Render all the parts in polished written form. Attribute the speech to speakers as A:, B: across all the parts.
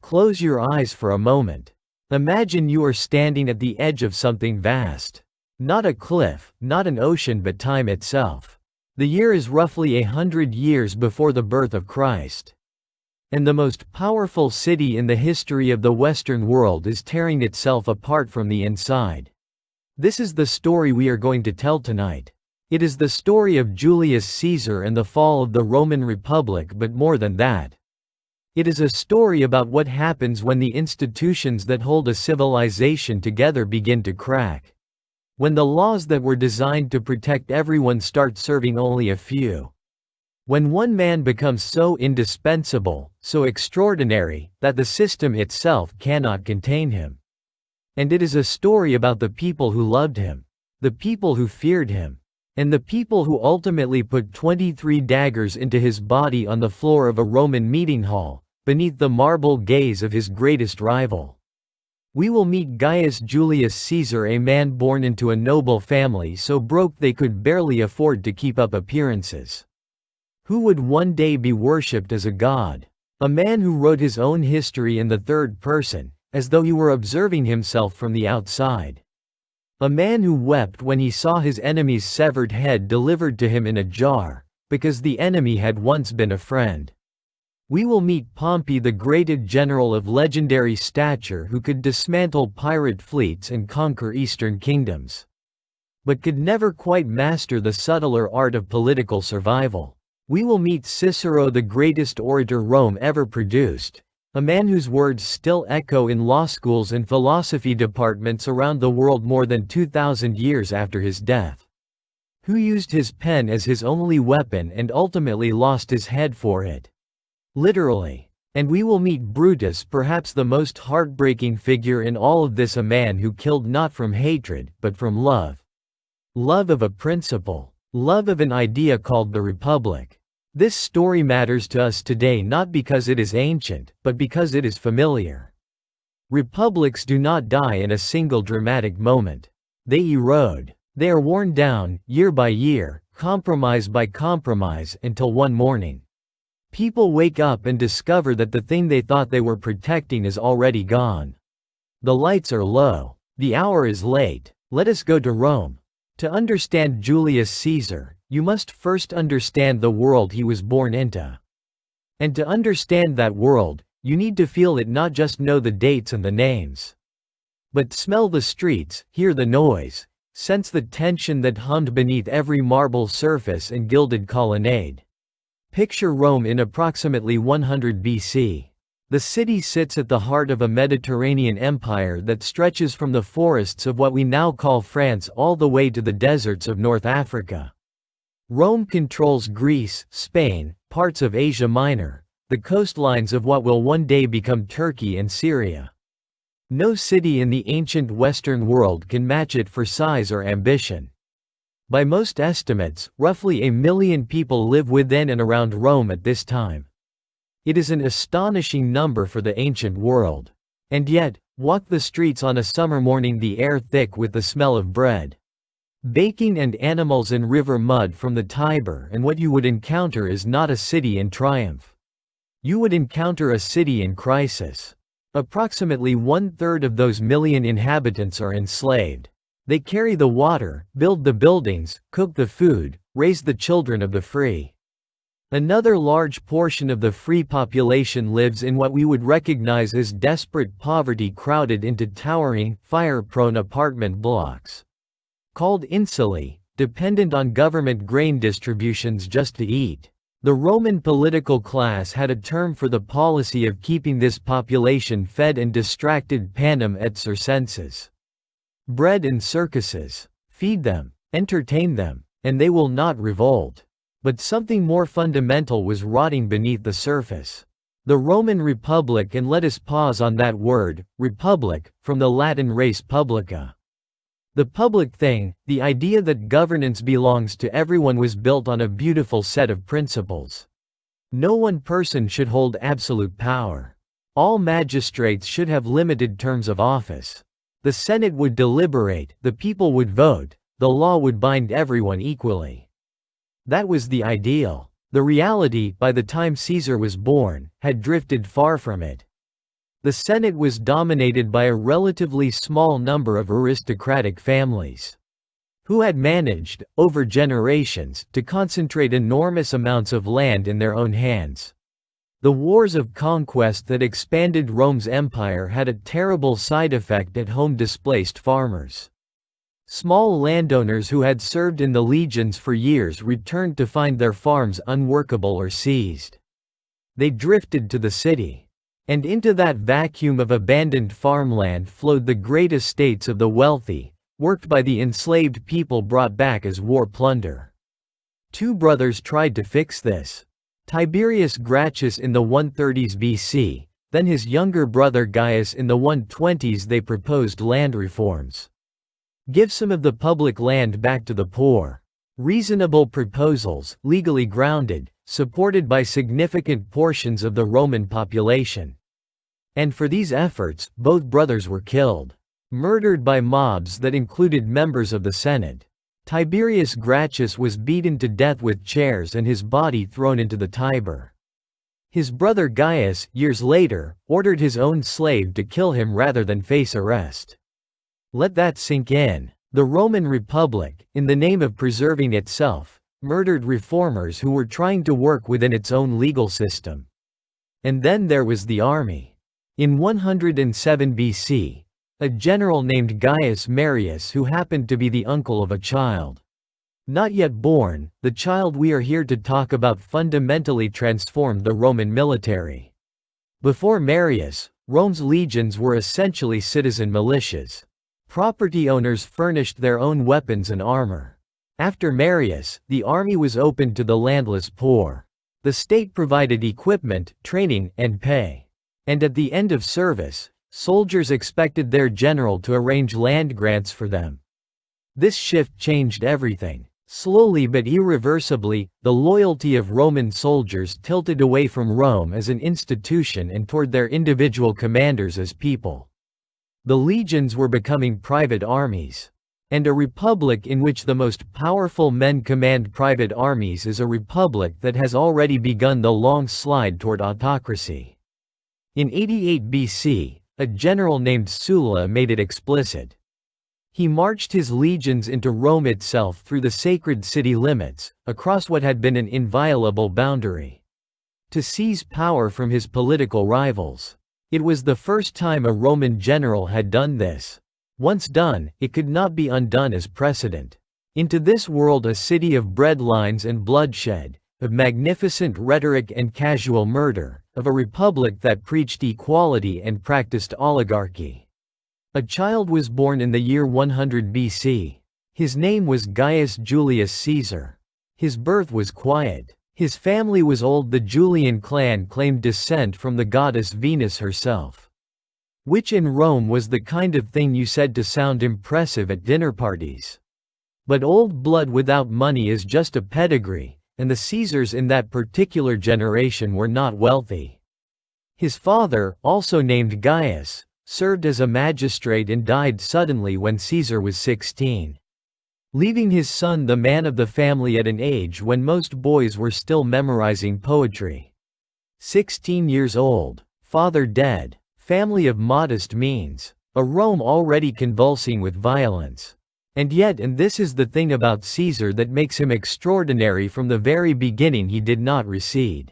A: Close your eyes for a moment. Imagine you are standing at the edge of something vast. Not a cliff, not an ocean, but time itself. The year is roughly 100 years before the birth of Christ. And the most powerful city in the history of the Western world is tearing itself apart from the inside. This is the story we are going to tell tonight. It is the story of Julius Caesar and the fall of the Roman Republic, but more than that. It is a story about what happens when the institutions that hold a civilization together begin to crack. When the laws that were designed to protect everyone start serving only a few. When one man becomes so indispensable, so extraordinary, that the system itself cannot contain him. And it is a story about the people who loved him, the people who feared him, and the people who ultimately put 23 daggers into his body on the floor of a Roman meeting hall, beneath the marble gaze of his greatest rival. We will meet Gaius Julius Caesar, a man born into a noble family so broke they could barely afford to keep up appearances. Who would one day be worshipped as a god. A man who wrote his own history in the third person, as though he were observing himself from the outside. A man who wept when he saw his enemy's severed head delivered to him in a jar, because the enemy had once been a friend. We will meet Pompey, the great general of legendary stature who could dismantle pirate fleets and conquer eastern kingdoms, but could never quite master the subtler art of political survival. We will meet Cicero, the greatest orator Rome ever produced, a man whose words still echo in law schools and philosophy departments around the world more than 2,000 years after his death, who used his pen as his only weapon and ultimately lost his head for it. Literally. And we will meet Brutus, perhaps the most heartbreaking figure in all of this, a man who killed not from hatred, but from love. Love of a principle. Love of an idea called the Republic. This story matters to us today not because it is ancient, but because it is familiar. Republics do not die in a single dramatic moment. They erode. They are worn down, year by year, compromise by compromise, until one morning people wake up and discover that the thing they thought they were protecting is already gone. The lights are low. The hour is late. Let us go to Rome. To understand Julius Caesar, you must first understand the world he was born into. And to understand that world, you need to feel it, not just know the dates and the names, but smell the streets, hear the noise, sense the tension that hummed beneath every marble surface and gilded colonnade. Picture Rome in approximately 100 BC. The city sits at the heart of a Mediterranean empire that stretches from the forests of what we now call France all the way to the deserts of North Africa. Rome controls Greece, Spain, parts of Asia Minor, the coastlines of what will one day become Turkey and Syria. No city in the ancient Western world can match it for size or ambition. By most estimates, roughly 1 million people live within and around Rome at this time. It is an astonishing number for the ancient world. And yet, walk the streets on a summer morning, the air thick with the smell of bread, baking and animals and river mud from the Tiber, and what you would encounter is not a city in triumph. You would encounter a city in crisis. Approximately 1/3 of those million inhabitants are enslaved. They carry the water, build the buildings, cook the food, raise the children of the free. Another large portion of the free population lives in what we would recognize as desperate poverty, crowded into towering, fire-prone apartment blocks, called insulae, dependent on government grain distributions just to eat. The Roman political class had a term for the policy of keeping this population fed and distracted: panem et circenses. Bread and circuses. Feed them, entertain them, and they will not revolt. But something more fundamental was rotting beneath the surface. The Roman Republic, and let us pause on that word, republic, from the Latin res publica. The public thing, the idea that governance belongs to everyone, was built on a beautiful set of principles. No one person should hold absolute power. All magistrates should have limited terms of office. The Senate would deliberate, the people would vote, the law would bind everyone equally. That was the ideal. The reality, by the time Caesar was born, had drifted far from it. The Senate was dominated by a relatively small number of aristocratic families, who had managed, over generations, to concentrate enormous amounts of land in their own hands. The wars of conquest that expanded Rome's empire had a terrible side effect at home: displaced farmers. Small landowners who had served in the legions for years returned to find their farms unworkable or seized. They drifted to the city. And into that vacuum of abandoned farmland flowed the great estates of the wealthy, worked by the enslaved people brought back as war plunder. Two brothers tried to fix this. Tiberius Gracchus in the 130s BC, then his younger brother Gaius in the 120s. They proposed land reforms. Give some of the public land back to the poor. Reasonable proposals, legally grounded, supported by significant portions of the Roman population. And for these efforts, both brothers were killed. Murdered by mobs that included members of the Senate. Tiberius Gracchus was beaten to death with chairs and his body thrown into the Tiber. His brother Gaius, years later, ordered his own slave to kill him rather than face arrest. Let that sink in. The Roman Republic, in the name of preserving itself, murdered reformers who were trying to work within its own legal system. And then there was the army. In 107 BC, a general named Gaius Marius, who happened to be the uncle of a child not yet born, the child we are here to talk about, fundamentally transformed the Roman military. Before Marius, Rome's legions were essentially citizen militias. Property owners furnished their own weapons and armor. After Marius, the army was open to the landless poor. The state provided equipment, training, and pay. And at the end of service, soldiers expected their general to arrange land grants for them. This shift changed everything. Slowly but irreversibly, the loyalty of Roman soldiers tilted away from Rome as an institution and toward their individual commanders as people. The legions were becoming private armies. And a republic in which the most powerful men command private armies is a republic that has already begun the long slide toward autocracy. In 88 BC, a general named Sulla made it explicit. He marched his legions into Rome itself through the sacred city limits, across what had been an inviolable boundary, to seize power from his political rivals. It was the first time a Roman general had done this. Once done, it could not be undone as precedent. Into this world, a city of breadlines and bloodshed, of magnificent rhetoric and casual murder, of a republic that preached equality and practiced oligarchy. A child was born in the year 100 BC. His name was Gaius Julius Caesar. His birth was quiet. His family was old. The Julian clan claimed descent from the goddess Venus herself, which in Rome was the kind of thing you said to sound impressive at dinner parties. But old blood without money is just a pedigree, and the Caesars in that particular generation were not wealthy. His father, also named Gaius, served as a magistrate and died suddenly when Caesar was 16. Leaving his son the man of the family at an age when most boys were still memorizing poetry. 16 years old, father dead, family of modest means, a Rome already convulsing with violence. And yet, and this is the thing about Caesar that makes him extraordinary, from the very beginning he did not recede.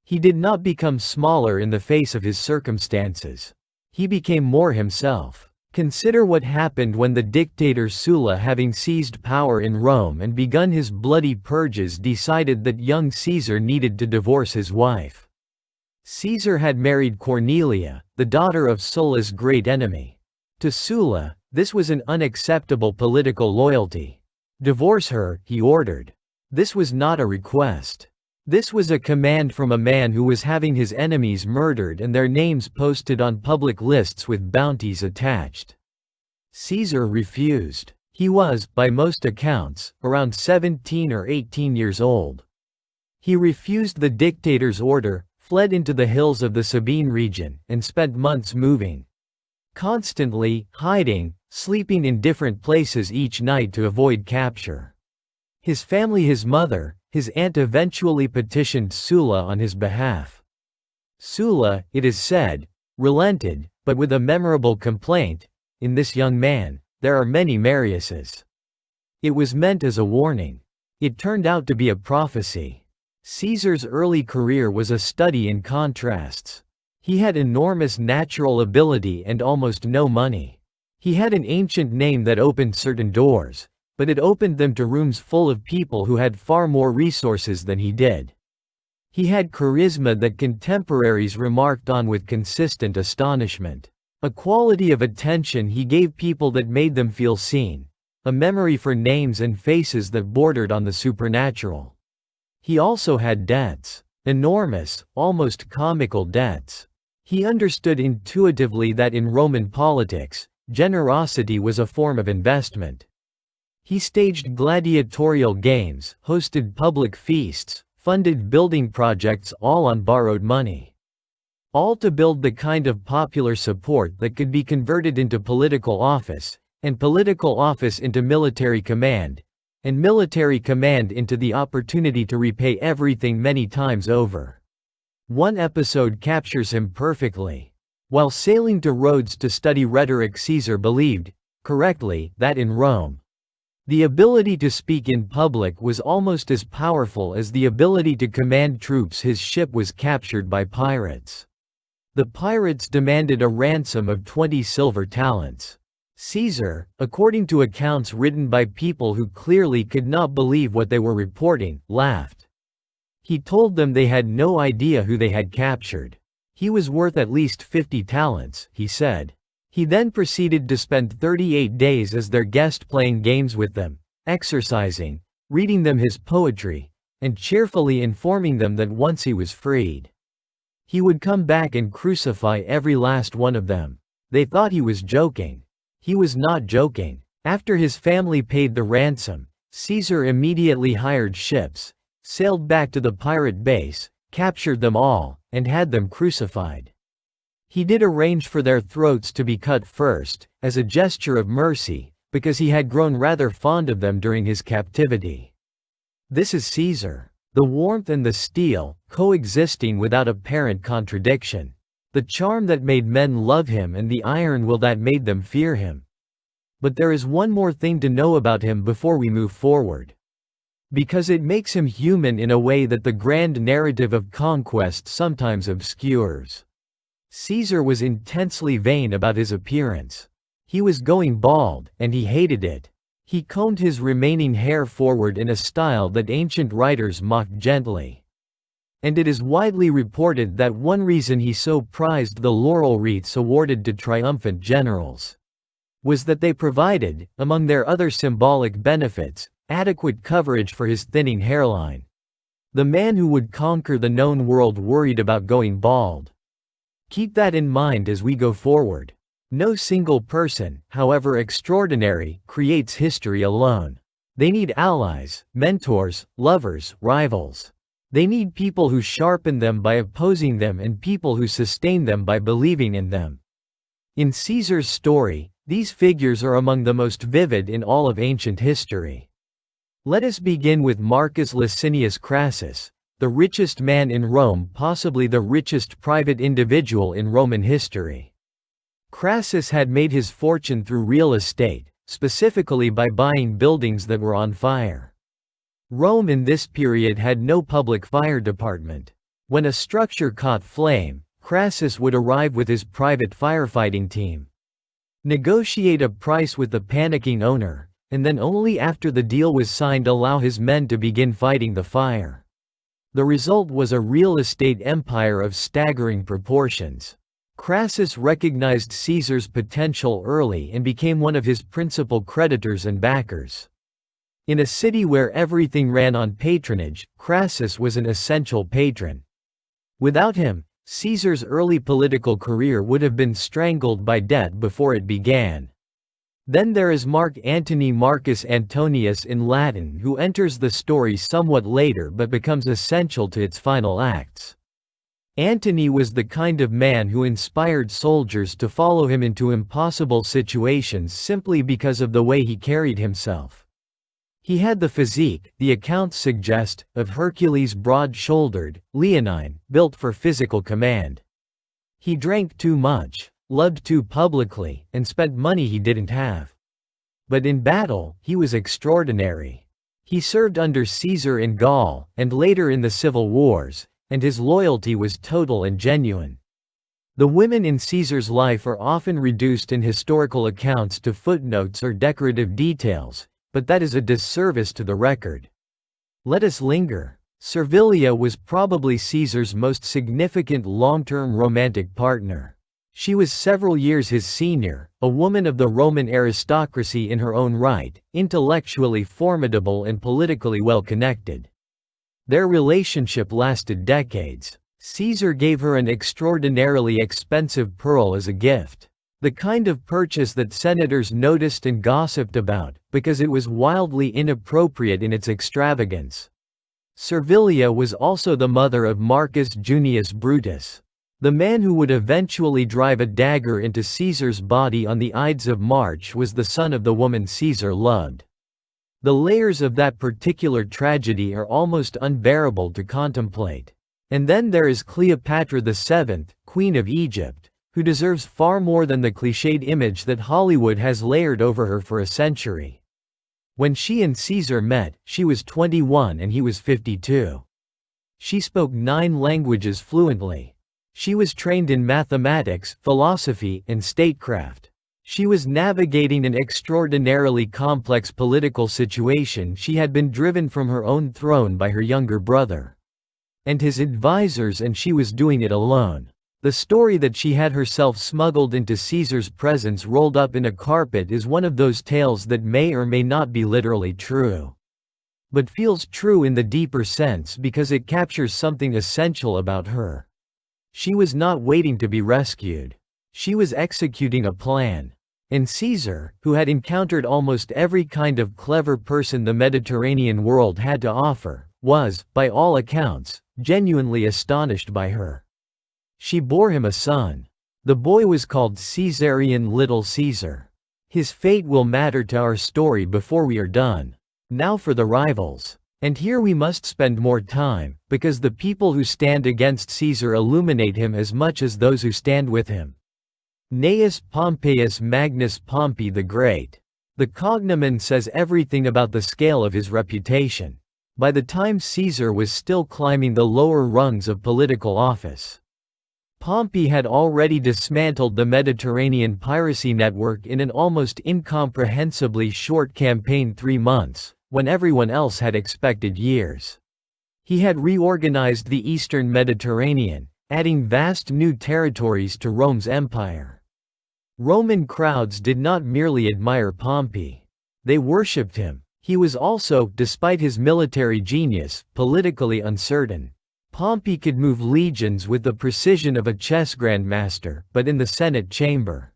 A: He did not become smaller in the face of his circumstances. He became more himself. Consider what happened when the dictator Sulla, having seized power in Rome and begun his bloody purges, decided that young Caesar needed to divorce his wife. Caesar had married Cornelia, the daughter of Sulla's great enemy. To Sulla, this was an unacceptable political loyalty. Divorce her, he ordered. This was not a request. This was a command from a man who was having his enemies murdered and their names posted on public lists with bounties attached. Caesar refused. He was, by most accounts, around 17 or 18 years old. He refused the dictator's order, fled into the hills of the Sabine region, and spent months moving, constantly, hiding, sleeping in different places each night to avoid capture. His family, his mother, his aunt, eventually petitioned Sulla on his behalf. Sulla, it is said, relented, but with a memorable complaint: "In this young man, there are many Mariuses." It was meant as a warning. It turned out to be a prophecy. Caesar's early career was a study in contrasts. He had enormous natural ability and almost no money. He had an ancient name that opened certain doors, but it opened them to rooms full of people who had far more resources than he did. He had charisma that contemporaries remarked on with consistent astonishment. A quality of attention he gave people that made them feel seen. A memory for names and faces that bordered on the supernatural. He also had debts. Enormous, almost comical debts. He understood intuitively that in Roman politics, generosity was a form of investment. He staged gladiatorial games, hosted public feasts, funded building projects, all on borrowed money. All to build the kind of popular support that could be converted into political office, and political office into military command, and military command into the opportunity to repay everything many times over. One episode captures him perfectly. While sailing to Rhodes to study rhetoric, Caesar believed, correctly, that in Rome, the ability to speak in public was almost as powerful as the ability to command troops. His ship was captured by pirates. The pirates demanded a ransom of 20 silver talents. Caesar, according to accounts written by people who clearly could not believe what they were reporting, laughed. He told them they had no idea who they had captured. He was worth at least 50 talents, he said. He then proceeded to spend 38 days as their guest, playing games with them, exercising, reading them his poetry, and cheerfully informing them that once he was freed, he would come back and crucify every last one of them. They thought he was joking. He was not joking. After his family paid the ransom, Caesar immediately hired ships, sailed back to the pirate base, captured them all, and had them crucified. He did arrange for their throats to be cut first, as a gesture of mercy, because he had grown rather fond of them during his captivity. This is Caesar. The warmth and the steel, coexisting without apparent contradiction. The charm that made men love him and the iron will that made them fear him. But there is one more thing to know about him before we move forward. Because it makes him human in a way that the grand narrative of conquest sometimes obscures. Caesar was intensely vain about his appearance. He was going bald, and he hated it. He combed his remaining hair forward in a style that ancient writers mocked gently. And it is widely reported that one reason he so prized the laurel wreaths awarded to triumphant generals was that they provided, among their other symbolic benefits, adequate coverage for his thinning hairline. The man who would conquer the known world worried about going bald. Keep that in mind as we go forward. No single person, however extraordinary, creates history alone. They need allies, mentors, lovers, rivals. They need people who sharpen them by opposing them and people who sustain them by believing in them. In Caesar's story, these figures are among the most vivid in all of ancient history. Let us begin with Marcus Licinius Crassus, the richest man in Rome, possibly the richest private individual in Roman history. Crassus had made his fortune through real estate, specifically by buying buildings that were on fire. Rome in this period had no public fire department. When a structure caught flame, Crassus would arrive with his private firefighting team, negotiate a price with the panicking owner, and then only after the deal was signed allow his men to begin fighting the fire. The result was a real estate empire of staggering proportions. Crassus recognized Caesar's potential early and became one of his principal creditors and backers. In a city where everything ran on patronage, Crassus was an essential patron. Without him, Caesar's early political career would have been strangled by debt before it began. Then there is Mark Antony Marcus Antonius in Latin, who enters the story somewhat later but becomes essential to its final acts. Antony was the kind of man who inspired soldiers to follow him into impossible situations simply because of the way he carried himself. He had the physique, the accounts suggest, of Hercules, broad-shouldered, leonine, built for physical command. He drank too much, loved too publicly, and spent money he didn't have. But in battle, he was extraordinary. He served under Caesar in Gaul, and later in the civil wars, and his loyalty was total and genuine. The women in Caesar's life are often reduced in historical accounts to footnotes or decorative details, but that is a disservice to the record. Let us linger. Servilia was probably Caesar's most significant long-term romantic partner. She was several years his senior, a woman of the Roman aristocracy in her own right, intellectually formidable and politically well-connected. Their relationship lasted decades. Caesar gave her an extraordinarily expensive pearl as a gift. The kind of purchase that senators noticed and gossiped about, because it was wildly inappropriate in its extravagance. Servilia was also the mother of Marcus Junius Brutus. The man who would eventually drive a dagger into Caesar's body on the Ides of March was the son of the woman Caesar loved. The layers of that particular tragedy are almost unbearable to contemplate. And then there is Cleopatra VII, Queen of Egypt, who deserves far more than the cliched image that Hollywood has layered over her for a century. When she and Caesar met, she was 21 and he was 52. She spoke 9 languages fluently. She was trained in mathematics, philosophy, and statecraft. She was navigating an extraordinarily complex political situation. She had been driven from her own throne by her younger brother and his advisors, and she was doing it alone. The story that she had herself smuggled into Caesar's presence rolled up in a carpet is one of those tales that may or may not be literally true, but feels true in the deeper sense because it captures something essential about her. She was not waiting to be rescued. She was executing a plan. And Caesar, who had encountered almost every kind of clever person the Mediterranean world had to offer, was, by all accounts, genuinely astonished by her. She bore him a son. The boy was called Caesarion Little Caesar. His fate will matter to our story before we are done. Now for the rivals. And here we must spend more time, because the people who stand against Caesar illuminate him as much as those who stand with him. Gnaeus Pompeius Magnus Pompey the Great. The cognomen says everything about the scale of his reputation. By the time Caesar was still climbing the lower rungs of political office, Pompey had already dismantled the Mediterranean piracy network in an almost incomprehensibly short campaign, 3 months, when everyone else had expected years. He had reorganized the eastern Mediterranean, adding vast new territories to Rome's empire. Roman crowds did not merely admire Pompey. They worshipped him. He was also, despite his military genius, politically uncertain. Pompey could move legions with the precision of a chess grandmaster, but in the Senate chamber,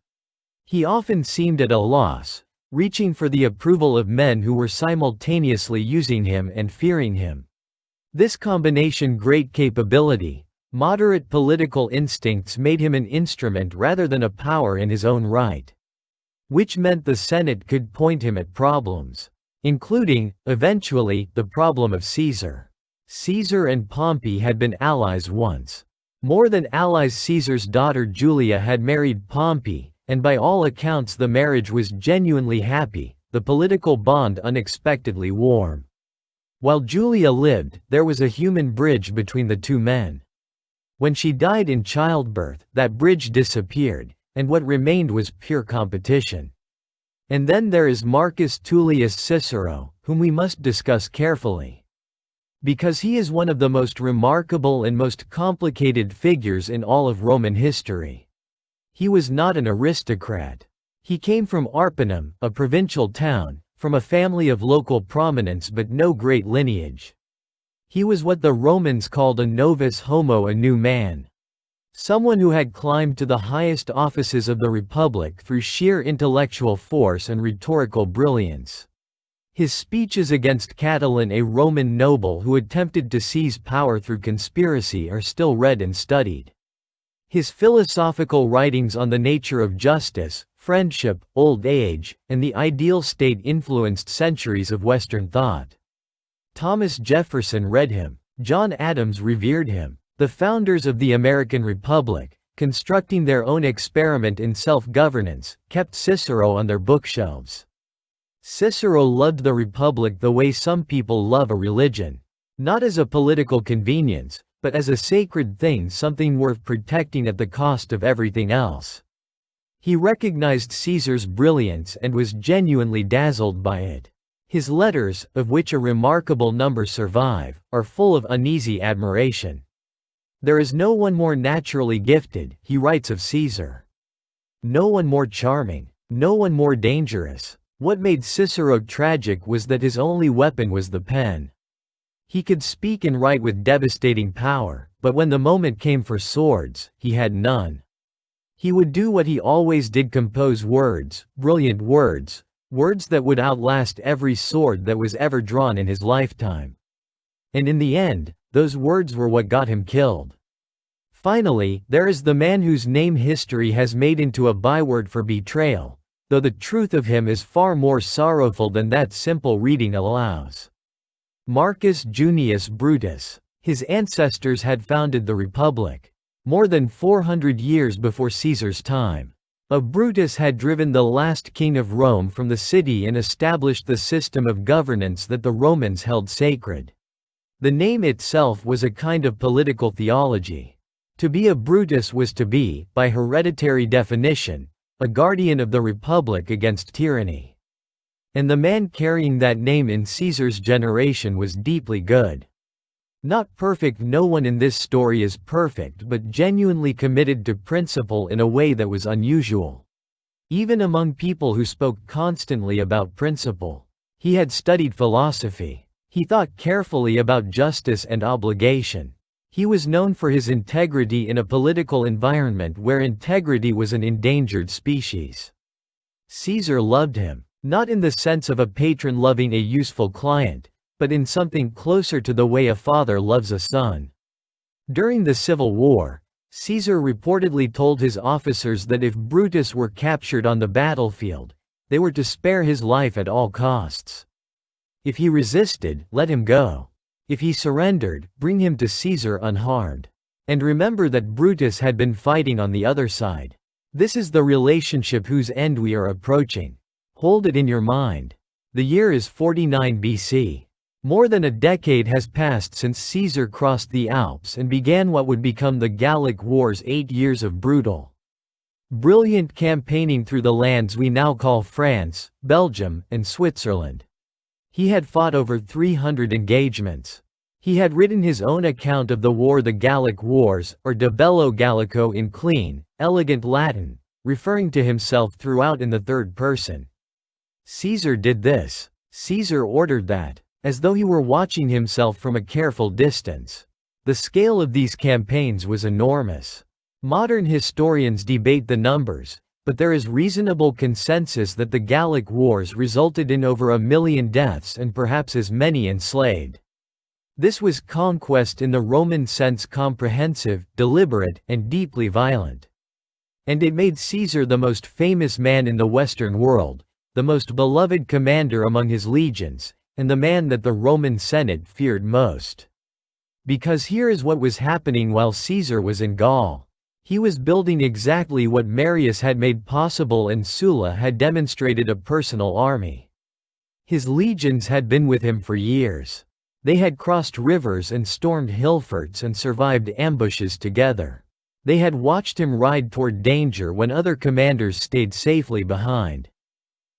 A: he often seemed at a loss, reaching for the approval of men who were simultaneously using him and fearing him. This combination, great capability, moderate political instincts, made him an instrument rather than a power in his own right, which meant the Senate could point him at problems, including, eventually, the problem of Caesar. Caesar and Pompey had been allies once. More than allies, Caesar's daughter Julia had married Pompey, and by all accounts the marriage was genuinely happy, the political bond unexpectedly warm. While Julia lived, there was a human bridge between the two men. When she died in childbirth, that bridge disappeared, and what remained was pure competition. And then there is Marcus Tullius Cicero, whom we must discuss carefully, because he is one of the most remarkable and most complicated figures in all of Roman history. He was not an aristocrat. He came from Arpinum, a provincial town, from a family of local prominence but no great lineage. He was what the Romans called a novus homo, a new man. Someone who had climbed to the highest offices of the Republic through sheer intellectual force and rhetorical brilliance. His speeches against Catiline, a Roman noble who attempted to seize power through conspiracy, are still read and studied. His philosophical writings on the nature of justice, friendship, old age, and the ideal state influenced centuries of Western thought. Thomas Jefferson read him. John Adams revered him. The founders of the American Republic, constructing their own experiment in self-governance, kept Cicero on their bookshelves. Cicero loved the Republic the way some people love a religion. Not as a political convenience, but as a sacred thing, something worth protecting at the cost of everything else. He recognized Caesar's brilliance and was genuinely dazzled by it. His letters, of which a remarkable number survive, are full of uneasy admiration. "There is no one more naturally gifted," he writes of Caesar. "No one more charming. No one more dangerous." What made Cicero tragic was that his only weapon was the pen. He could speak and write with devastating power, but when the moment came for swords, he had none. He would do what he always did: compose words, brilliant words, words that would outlast every sword that was ever drawn in his lifetime. And in the end, those words were what got him killed. Finally, there is the man whose name history has made into a byword for betrayal, though the truth of him is far more sorrowful than that simple reading allows. Marcus Junius Brutus. His ancestors had founded the Republic more than 400 years before Caesar's time. Brutus had driven the last king of Rome from the city and established the system of governance that the Romans held sacred. The name itself was a kind of political theology. To be a Brutus was to be, by hereditary definition, a guardian of the Republic against tyranny. And the man carrying that name in Caesar's generation was deeply good. Not perfect. No one in this story is perfect, but genuinely committed to principle in a way that was unusual. Even among people who spoke constantly about principle. He had studied philosophy. He thought carefully about justice and obligation. He was known for his integrity in a political environment where integrity was an endangered species. Caesar loved him, not in the sense of a patron loving a useful client, but in something closer to the way a father loves a son. During the Civil War, Caesar reportedly told his officers that if Brutus were captured on the battlefield, they were to spare his life at all costs. If he resisted, let him go. If he surrendered, bring him to Caesar unharmed. And remember that Brutus had been fighting on the other side. This is the relationship whose end we are approaching. Hold it in your mind. The year is 49 BC. More than a decade has passed since Caesar crossed the Alps and began what would become the Gallic Wars, 8 years of brutal, brilliant campaigning through the lands we now call France, Belgium, and Switzerland. He had fought over 300 engagements. He had written his own account of the war, the Gallic Wars, or De Bello Gallico in clean, elegant Latin, referring to himself throughout in the third person. Caesar did this. Caesar ordered that, as though he were watching himself from a careful distance. The scale of these campaigns was enormous. Modern historians debate the numbers, but there is reasonable consensus that the Gallic Wars resulted in over 1 million deaths and perhaps as many enslaved. This was conquest in the Roman sense: comprehensive, deliberate, and deeply violent. And it made Caesar the most famous man in the Western world, the most beloved commander among his legions, and the man that the Roman Senate feared most. Because here is what was happening while Caesar was in Gaul. He was building exactly what Marius had made possible and Sulla had demonstrated: a personal army. His legions had been with him for years. They had crossed rivers and stormed hill forts and survived ambushes together. They had watched him ride toward danger when other commanders stayed safely behind.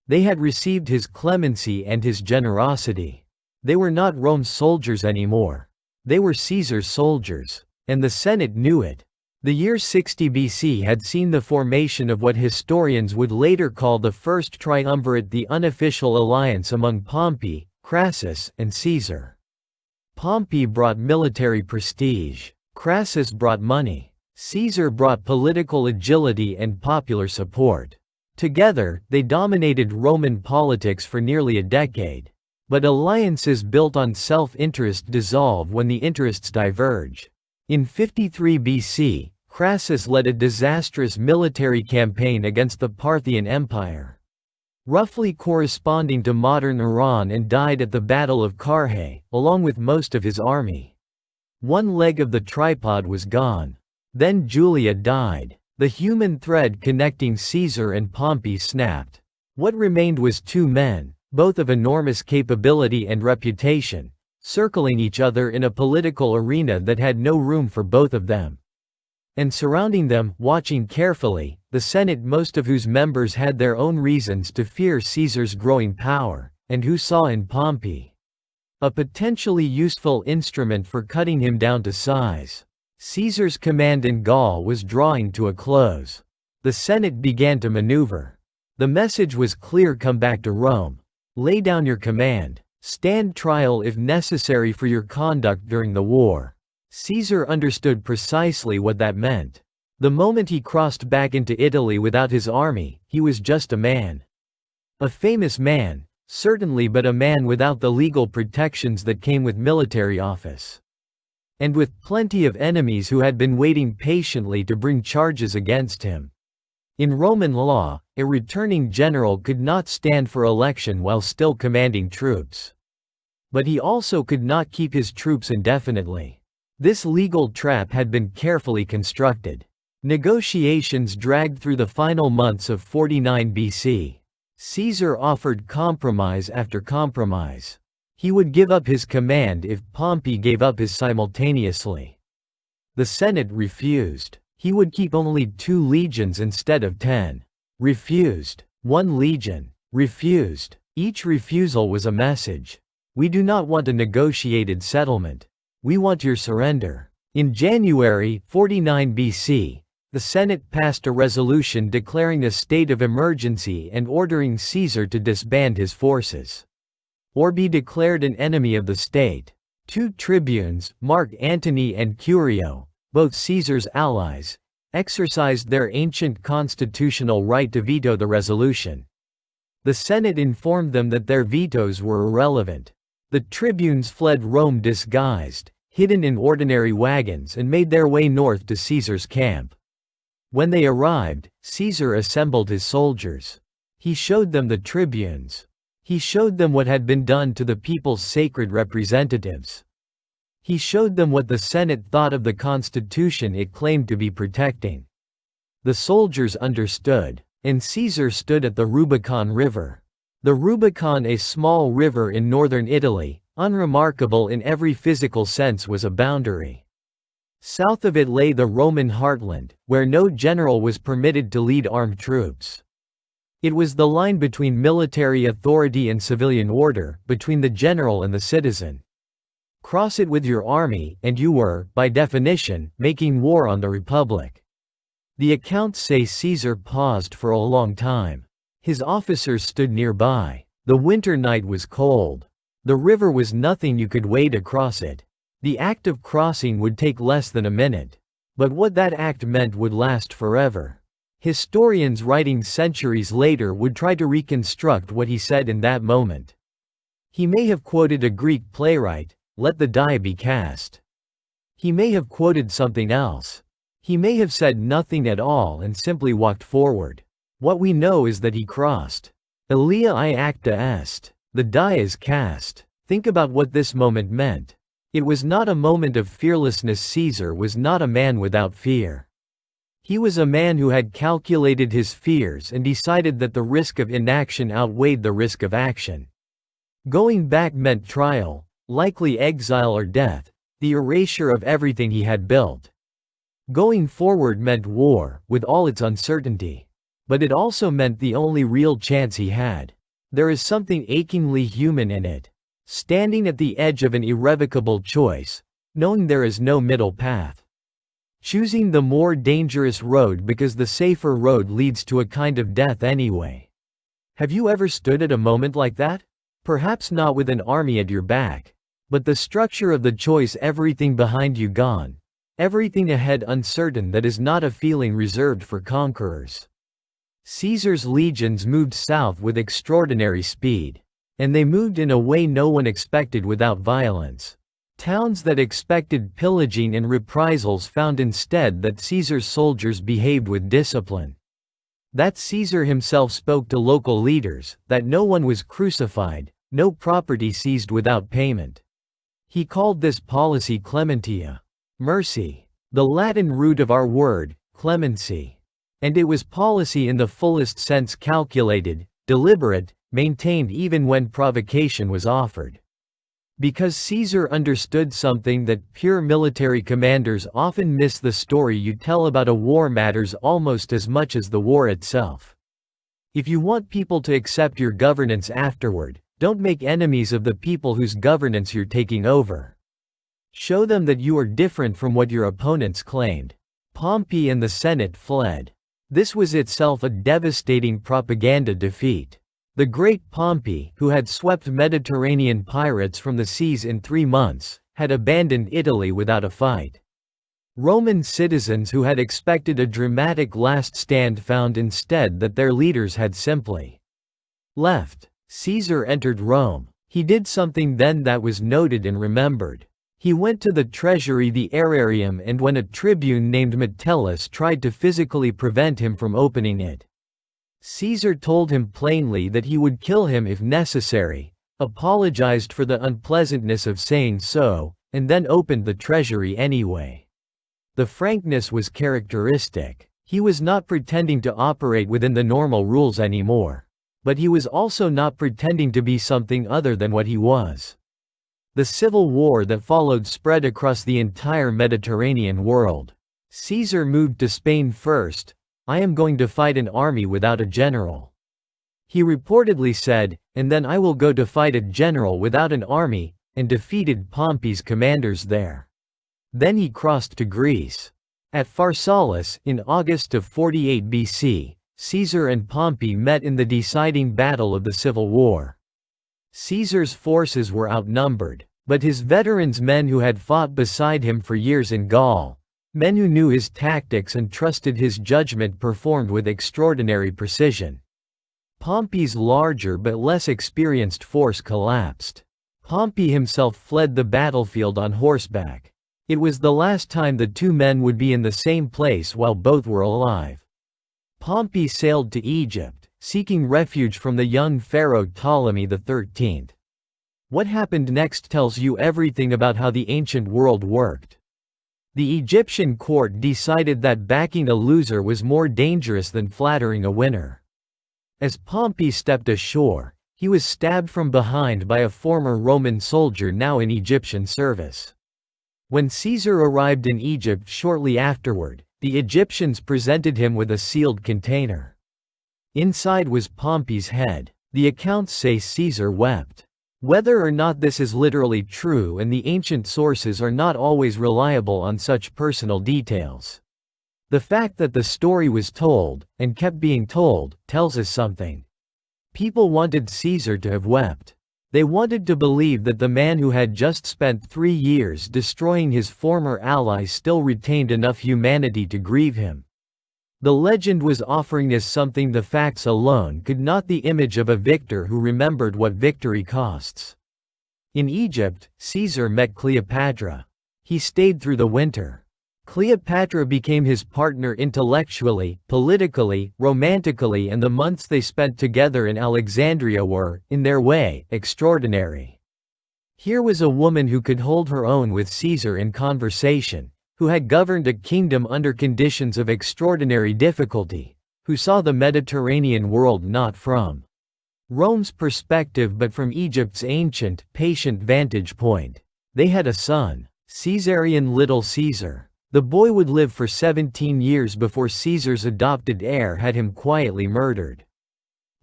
A: They had received his clemency and his generosity. They were not Rome's soldiers anymore. They were Caesar's soldiers. And the Senate knew it. The year 60 BC had seen the formation of what historians would later call the First Triumvirate, the unofficial alliance among Pompey, Crassus, and Caesar. Pompey brought military prestige. Crassus brought money. Caesar brought political agility and popular support. Together, they dominated Roman politics for nearly a decade. But alliances built on self-interest dissolve when the interests diverge. In 53 BC, Crassus led a disastrous military campaign against the Parthian Empire, roughly corresponding to modern Iran, and died at the Battle of Carrhae, along with most of his army. One leg of the tripod was gone. Then Julia died. The human thread connecting Caesar and Pompey snapped. What remained was two men, both of enormous capability and reputation, circling each other in a political arena that had no room for both of them. And surrounding them, watching carefully, the Senate, most of whose members had their own reasons to fear Caesar's growing power, and who saw in Pompey a potentially useful instrument for cutting him down to size. Caesar's command in Gaul was drawing to a close. The Senate began to maneuver. The message was clear: come back to Rome. Lay down your command. Stand trial if necessary for your conduct during the war. Caesar understood precisely what that meant. The moment he crossed back into Italy without his army, he was just a man. A famous man, certainly, but a man without the legal protections that came with military office. And with plenty of enemies who had been waiting patiently to bring charges against him. In Roman law, a returning general could not stand for election while still commanding troops. But he also could not keep his troops indefinitely. This legal trap had been carefully constructed. Negotiations dragged through the final months of 49 BC. Caesar offered compromise after compromise. He would give up his command if Pompey gave up his simultaneously. The Senate refused. He would keep only 2 legions instead of 10. Refused. 1 legion. Refused. Each refusal was a message. We do not want a negotiated settlement. We want your surrender. In January 49 BC, the Senate passed a resolution declaring a state of emergency and ordering Caesar to disband his forces, or be declared an enemy of the state. 2 tribunes, Mark Antony and Curio, both Caesar's allies, exercised their ancient constitutional right to veto the resolution. The Senate informed them that their vetoes were irrelevant. The tribunes fled Rome disguised, hidden in ordinary wagons, and made their way north to Caesar's camp. When they arrived, Caesar assembled his soldiers. He showed them the tribunes. He showed them what had been done to the people's sacred representatives. He showed them what the Senate thought of the constitution it claimed to be protecting. The soldiers understood, and Caesar stood at the Rubicon River. The Rubicon, a small river in northern Italy, unremarkable in every physical sense, was a boundary. South of it lay the Roman heartland, where no general was permitted to lead armed troops. It was the line between military authority and civilian order, between the general and the citizen. Cross it with your army, and you were, by definition, making war on the Republic. The accounts say Caesar paused for a long time. His officers stood nearby. The winter night was cold. The river was nothing you could wade across it. The act of crossing would take less than a minute. But what that act meant would last forever. Historians writing centuries later would try to reconstruct what he said in that moment. He may have quoted a Greek playwright, "Let the die be cast." He may have quoted something else. He may have said nothing at all and simply walked forward. What we know is that he crossed. Elia I acta est. The die is cast. Think about what this moment meant. It was not a moment of fearlessness. Caesar was not a man without fear. He was a man who had calculated his fears and decided that the risk of inaction outweighed the risk of action. Going back meant trial, likely exile or death, the erasure of everything he had built. Going forward meant war, with all its uncertainty. But it also meant the only real chance he had. There is something achingly human in it. Standing at the edge of an irrevocable choice, knowing there is no middle path. Choosing the more dangerous road because the safer road leads to a kind of death anyway. Have you ever stood at a moment like that? Perhaps not with an army at your back. But the structure of the choice, everything behind you gone. Everything ahead uncertain, that is not a feeling reserved for conquerors. Caesar's legions moved south with extraordinary speed. And they moved in a way no one expected, without violence. Towns that expected pillaging and reprisals found instead that Caesar's soldiers behaved with discipline. That Caesar himself spoke to local leaders, that no one was crucified, no property seized without payment. He called this policy clementia, mercy. the Latin root of our word, clemency. And it was policy in the fullest sense, calculated, deliberate, maintained even when provocation was offered. Because Caesar understood something that pure military commanders often miss: the story you tell about a war matters almost as much as the war itself. If you want people to accept your governance afterward, don't make enemies of the people whose governance you're taking over. Show them that you are different from what your opponents claimed. Pompey and the Senate fled. This was itself a devastating propaganda defeat. The great Pompey, who had swept Mediterranean pirates from the seas in 3 months, had abandoned Italy without a fight. Roman citizens who had expected a dramatic last stand found instead that their leaders had simply left. Caesar entered Rome. He did something then that was noted and remembered. He went to the treasury, the aerarium, and when a tribune named Metellus tried to physically prevent him from opening it, Caesar told him plainly that he would kill him if necessary, apologized for the unpleasantness of saying so, and then opened the treasury anyway. The frankness was characteristic. He was not pretending to operate within the normal rules anymore. But he was also not pretending to be something other than what he was. The civil war that followed spread across the entire Mediterranean world. Caesar moved to Spain first. "I am going to fight an army without a general," he reportedly said, "and then I will go to fight a general without an army," and defeated Pompey's commanders there. Then he crossed to Greece. At Pharsalus, in August of 48 BC, Caesar and Pompey met in the deciding battle of the Civil War. Caesar's forces were outnumbered, but his veterans, men who had fought beside him for years in Gaul, men who knew his tactics and trusted his judgment, performed with extraordinary precision. Pompey's larger but less experienced force collapsed. Pompey himself fled the battlefield on horseback. It was the last time the two men would be in the same place while both were alive. Pompey sailed to Egypt, seeking refuge from the young pharaoh Ptolemy XIII. What happened next tells you everything about how the ancient world worked. The Egyptian court decided that backing a loser was more dangerous than flattering a winner. As Pompey stepped ashore, he was stabbed from behind by a former Roman soldier now in Egyptian service. When Caesar arrived in Egypt shortly afterward, the Egyptians presented him with a sealed container. Inside was Pompey's head. The accounts say Caesar wept. Whether or not this is literally true, and the ancient sources are not always reliable on such personal details, the fact that the story was told, and kept being told, tells us something. People wanted Caesar to have wept. They wanted to believe that the man who had just spent 3 years destroying his former ally still retained enough humanity to grieve him. The legend was offering us something the facts alone could not: the image of a victor who remembered what victory costs. In Egypt, Caesar met Cleopatra. He stayed through the winter. Cleopatra became his partner intellectually, politically, romantically, and the months they spent together in Alexandria were, in their way, extraordinary. Here was a woman who could hold her own with Caesar in conversation, who had governed a kingdom under conditions of extraordinary difficulty, who saw the Mediterranean world not from Rome's perspective but from Egypt's ancient, patient vantage point. They had a son, Caesarion Little Caesar. The boy would live for 17 years before Caesar's adopted heir had him quietly murdered.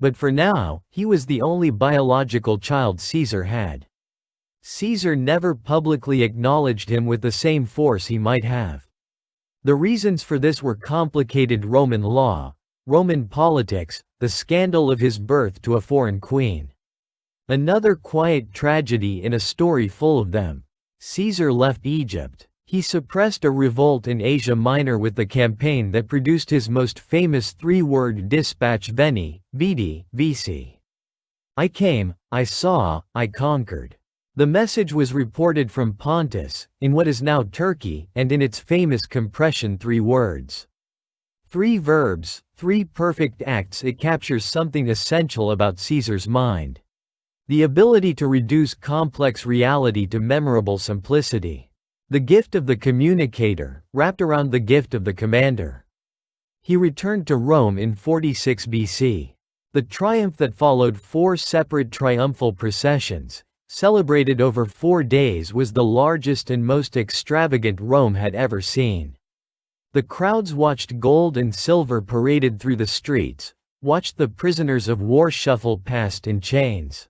A: But for now, he was the only biological child Caesar had. Caesar never publicly acknowledged him with the same force he might have. The reasons for this were complicated: Roman law, Roman politics, the scandal of his birth to a foreign queen. Another quiet tragedy in a story full of them. Caesar left Egypt. He suppressed a revolt in Asia Minor with the campaign that produced his most famous 3-word dispatch: Veni, Vidi, Vici. I came, I saw, I conquered. The message was reported from Pontus, in what is now Turkey, and in its famous compression: 3 words. 3 verbs, 3 perfect acts. It captures something essential about Caesar's mind. The ability to reduce complex reality to memorable simplicity. The gift of the communicator, wrapped around the gift of the commander. He returned to Rome in 46 BC. The triumph that followed 4 separate triumphal processions, celebrated over 4 days, was the largest and most extravagant Rome had ever seen. The crowds watched gold and silver paraded through the streets, watched the prisoners of war shuffle past in chains.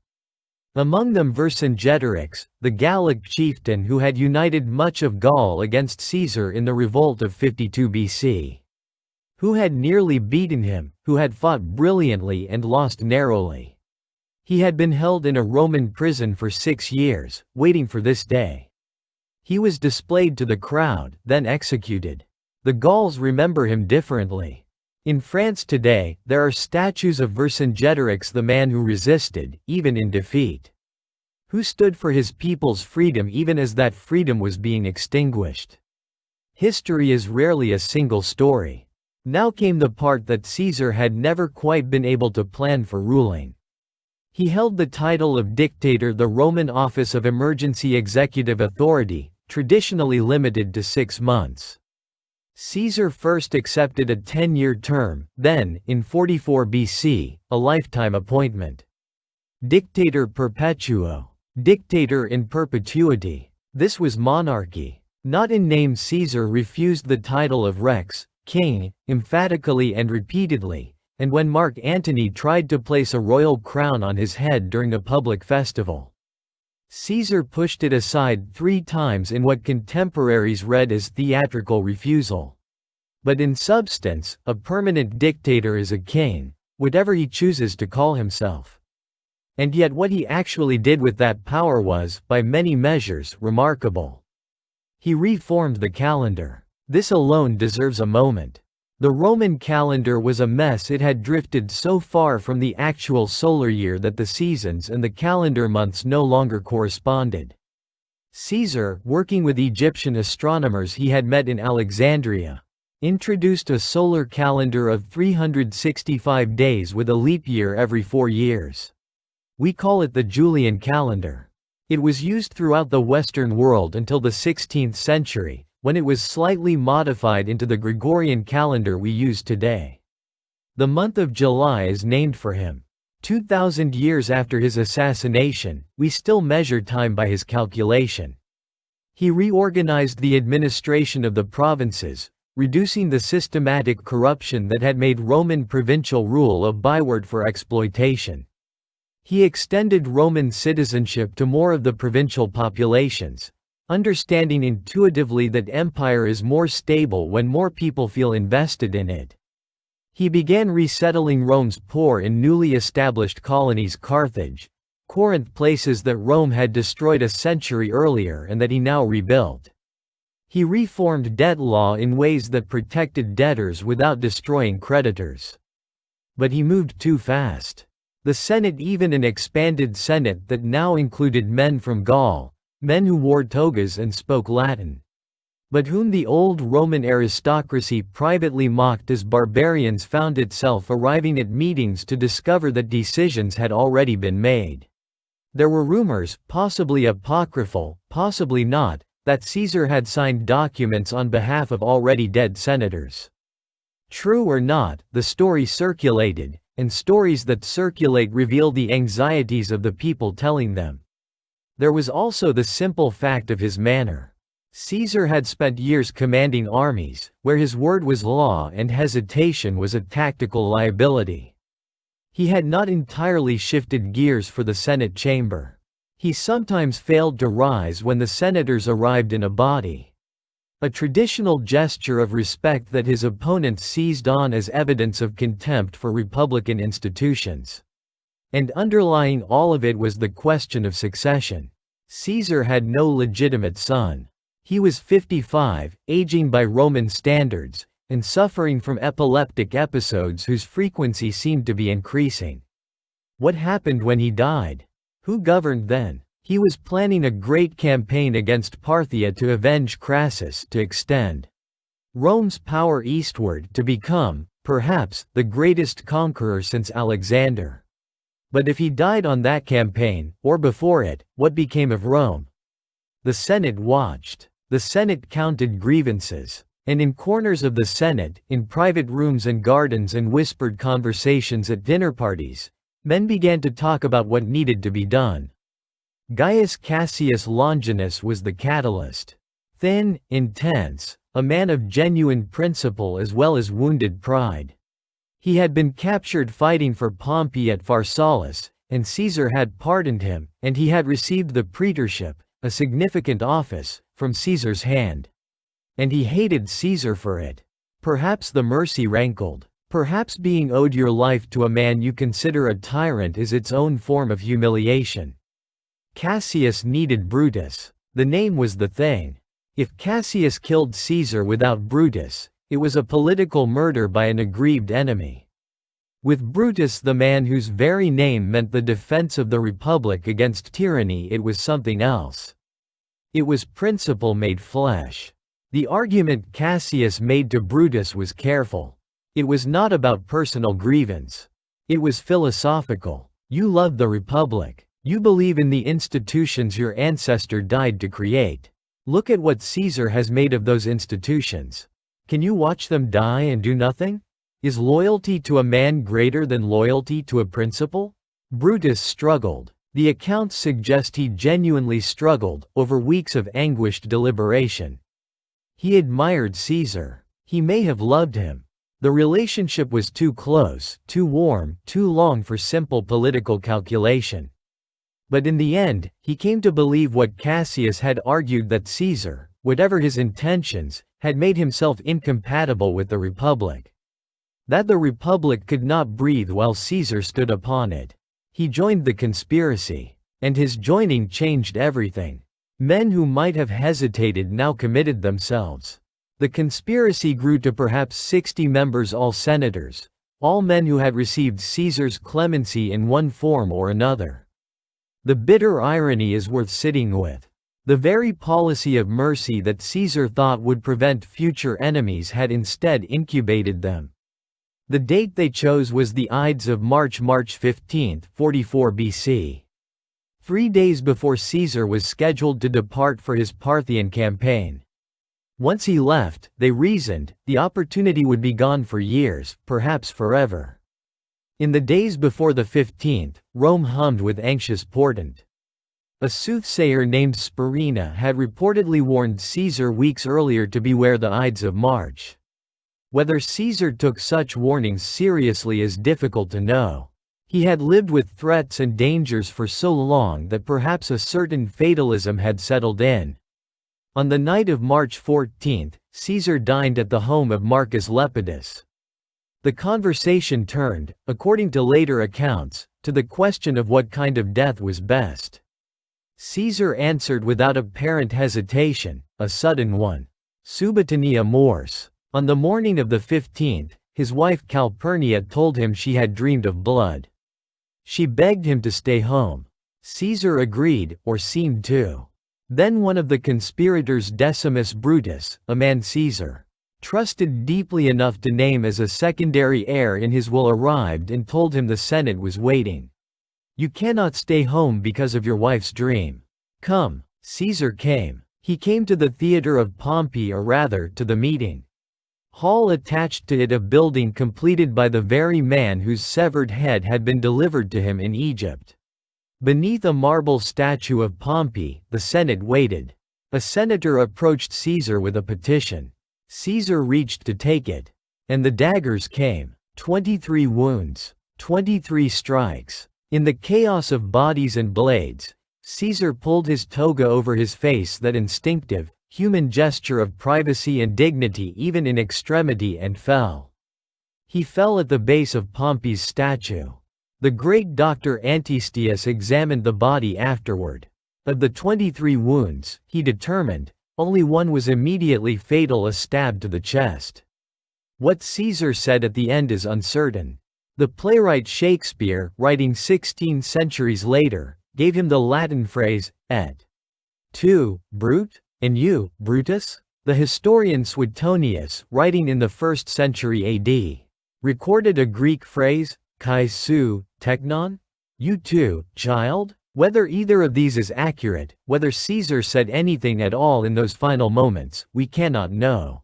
A: Among them Vercingetorix, the Gallic chieftain who had united much of Gaul against Caesar in the revolt of 52 BC. Who had nearly beaten him, who had fought brilliantly and lost narrowly. He had been held in a Roman prison for 6 years, waiting for this day. He was displayed to the crowd, then executed. The Gauls remember him differently. In France today, there are statues of Vercingetorix, the man who resisted, even in defeat. Who stood for his people's freedom even as that freedom was being extinguished. History is rarely a single story. Now came the part that Caesar had never quite been able to plan for ruling. He held the title of dictator, the Roman office of emergency executive authority, traditionally limited to 6 months. Caesar first accepted a 10-year term, then, in 44 BC, a lifetime appointment. Dictator perpetuo. Dictator in perpetuity. This was monarchy. Not in name. Caesar refused the title of Rex, king, emphatically and repeatedly, and when Mark Antony tried to place a royal crown on his head during a public festival, Caesar pushed it aside 3 times in what contemporaries read as theatrical refusal. But in substance, a permanent dictator is a king, whatever he chooses to call himself. And yet what he actually did with that power was, by many measures, remarkable. He reformed the calendar. This alone deserves a moment. The Roman calendar was a mess. It had drifted so far from the actual solar year that the seasons and the calendar months no longer corresponded. Caesar, working with Egyptian astronomers he had met in Alexandria, introduced a solar calendar of 365 days with a leap year every 4 years. We call it the Julian calendar. It was used throughout the Western world until the 16th century, when it was slightly modified into the Gregorian calendar we use today. The month of July is named for him. 2,000 years after his assassination, we still measure time by his calculation. He reorganized the administration of the provinces, reducing the systematic corruption that had made Roman provincial rule a byword for exploitation. He extended Roman citizenship to more of the provincial populations, understanding intuitively that empire is more stable when more people feel invested in it. He began resettling Rome's poor in newly established colonies: Carthage, Corinth, places that Rome had destroyed a century earlier and that he now rebuilt. He reformed debt law in ways that protected debtors without destroying creditors. But he moved too fast. The Senate, even an expanded Senate that now included men from Gaul, men who wore togas and spoke Latin, but whom the old Roman aristocracy privately mocked as barbarians, found itself arriving at meetings to discover that decisions had already been made. There were rumors, possibly apocryphal, possibly not, that Caesar had signed documents on behalf of already dead senators. True or not, the story circulated, and stories that circulate reveal the anxieties of the people telling them. There was also the simple fact of his manner. Caesar had spent years commanding armies, where his word was law and hesitation was a tactical liability. He had not entirely shifted gears for the Senate chamber. He sometimes failed to rise when the senators arrived in a body. A traditional gesture of respect that his opponents seized on as evidence of contempt for republican institutions. And underlying all of it was the question of succession. Caesar had no legitimate son. He was 55, aging by Roman standards, and suffering from epileptic episodes whose frequency seemed to be increasing. What happened when he died? Who governed then? He was planning a great campaign against Parthia to avenge Crassus, to extend Rome's power eastward, to become, perhaps, the greatest conqueror since Alexander. But if he died on that campaign, or before it, what became of Rome? The Senate watched. The Senate counted grievances. And in corners of the Senate, in private rooms and gardens and whispered conversations at dinner parties, men began to talk about what needed to be done. Gaius Cassius Longinus was the catalyst. Thin, intense, a man of genuine principle as well as wounded pride. He had been captured fighting for Pompey at Pharsalus, and Caesar had pardoned him, and he had received the praetorship, a significant office, from Caesar's hand. And he hated Caesar for it. Perhaps the mercy rankled. Perhaps being owed your life to a man you consider a tyrant is its own form of humiliation. Cassius needed Brutus. The name was the thing. If Cassius killed Caesar without Brutus, it was a political murder by an aggrieved enemy. With Brutus, the man whose very name meant the defense of the Republic against tyranny, it was something else. It was principle made flesh. The argument Cassius made to Brutus was careful. It was not about personal grievance. It was philosophical. You love the Republic. You believe in the institutions your ancestor died to create. Look at what Caesar has made of those institutions. Can you watch them die and do nothing? Is loyalty to a man greater than loyalty to a principle? Brutus struggled. The accounts suggest he genuinely struggled, over weeks of anguished deliberation. He admired Caesar. He may have loved him. The relationship was too close, too warm, too long for simple political calculation. But in the end, he came to believe what Cassius had argued, that Caesar, whatever his intentions, had made himself incompatible with the Republic. That the Republic could not breathe while Caesar stood upon it. He joined the conspiracy. And his joining changed everything. Men who might have hesitated now committed themselves. The conspiracy grew to perhaps 60 members, all senators, all men who had received Caesar's clemency in one form or another. The bitter irony is worth sitting with. The very policy of mercy that Caesar thought would prevent future enemies had instead incubated them. The date they chose was the Ides of March 15, 44 BC. 3 days before Caesar was scheduled to depart for his Parthian campaign. Once he left, they reasoned, the opportunity would be gone for years, perhaps forever. In the days before the 15th, Rome hummed with anxious portent. A soothsayer named Spurinna had reportedly warned Caesar weeks earlier to beware the Ides of March. Whether Caesar took such warnings seriously is difficult to know. He had lived with threats and dangers for so long that perhaps a certain fatalism had settled in. On the night of March 14, Caesar dined at the home of Marcus Lepidus. The conversation turned, according to later accounts, to the question of what kind of death was best. Caesar answered without apparent hesitation, a sudden one. Subitania mors. On the morning of the 15th, his wife Calpurnia told him she had dreamed of blood. She begged him to stay home. Caesar agreed, or seemed to. Then one of the conspirators, Decimus Brutus, a man Caesar trusted deeply enough to name as a secondary heir in his will, arrived and told him the Senate was waiting. You cannot stay home because of your wife's dream. Come. Caesar came. He came to the theater of Pompey, or rather, to the meeting hall attached to it, a building completed by the very man whose severed head had been delivered to him in Egypt. Beneath a marble statue of Pompey, the Senate waited. A senator approached Caesar with a petition. Caesar reached to take it. And the daggers came. 23 wounds. 23 strikes. In the chaos of bodies and blades, Caesar pulled his toga over his face, that instinctive, human gesture of privacy and dignity even in extremity, and fell. He fell at the base of Pompey's statue. The great Dr. Antistius examined the body afterward. Of the 23 wounds, he determined, only one was immediately fatal, a stab to the chest. What Caesar said at the end is uncertain. The playwright Shakespeare, writing 16 centuries later, gave him the Latin phrase, et tu, Brute? And you, Brutus? The historian Suetonius, writing in the 1st century AD, recorded a Greek phrase, kai su, teknon? You too, child? Whether either of these is accurate, whether Caesar said anything at all in those final moments, we cannot know.